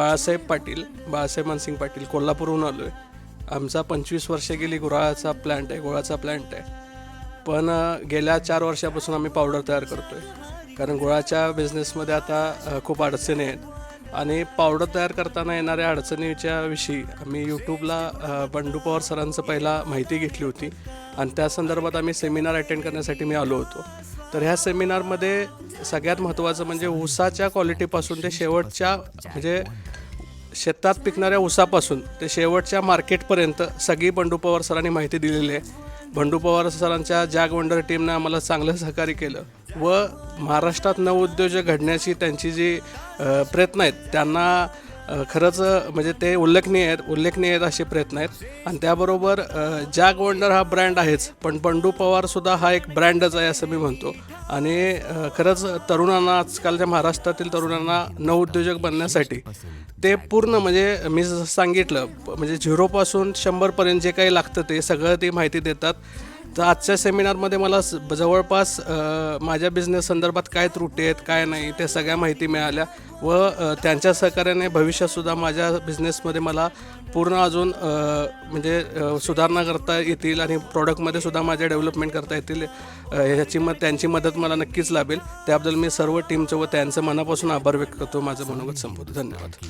बाळासाहेब मानसिंग पाटील, कोल्हापूरहून आलो आहे. आमचा 25 वर्षे गेली गुळाचा प्लॅन्ट आहे. पण गेल्या 4 वर्षापासून आम्ही पावडर तयार करतो आहे. कारण गुळाच्या बिझनेसमध्ये आता खूप अडचणी आहेत आणि पावडर तयार करताना येणाऱ्या अडचणीच्या विषयी आम्ही यूट्यूबला बंडू पवार सरांचं पहिला माहिती घेतली होती आणि त्या संदर्भात आम्ही सेमिनार अटेंड करण्यासाठी मी आलो होतो. तर ह्या सेमिनारमध्ये सगळ्यात महत्त्वाचं म्हणजे ऊसाच्या क्वालिटीपासून ते शेवटच्या म्हणजे शेतात पिकणाऱ्या ऊसापासून ते शेवटच्या मार्केटपर्यंत सगळी बंडू पवार सरांनी माहिती दिलेली आहे. बंडू पवार सरांच्या जॅग वंडर टीमनं आम्हाला चांगलं सहकार्य केलं व महाराष्ट्रात नवउद्योजक घडण्याची त्यांची जी प्रयत्न आहेत त्यांना खरंच म्हणजे ते उल्लेखनीय आहेत असे प्रयत्न आहेत. आणि त्याबरोबर जॅग वंडर हा ब्रँड आहेच, पण बंडू पवारसुद्धा हा एक ब्रँडच आहे असं मी म्हणतो. आणि खरंच तरुणांना, आजकालच्या महाराष्ट्रातील तरुणांना नवउद्योजक बनण्यासाठी ते पूर्ण म्हणजे मी जसं सांगितलं म्हणजे 0पासून 100पर्यंत जे काही लागतं ते सगळं ती माहिती देतात. तर आजच्या सेमिनारमध्ये मला जवळपास माझ्या बिझनेस संदर्भात काय त्रुटी आहेत काय नाही ते सगळ्या माहिती मिळाल्या व त्यांच्या सहकार्याने भविष्यातसुद्धा माझ्या बिझनेसमध्ये मला पूर्ण अजून म्हणजे सुधारणा करता येतील आणि प्रॉडक्टमध्ये सुद्धा माझ्या डेव्हलपमेंट करता येतील त्यांची मदत मला नक्कीच लाभेल. त्याबद्दल मी सर्व टीमचं व त्यांचं मनापासून आभार व्यक्त करतो. माझं मनोगत संपवतो. धन्यवाद.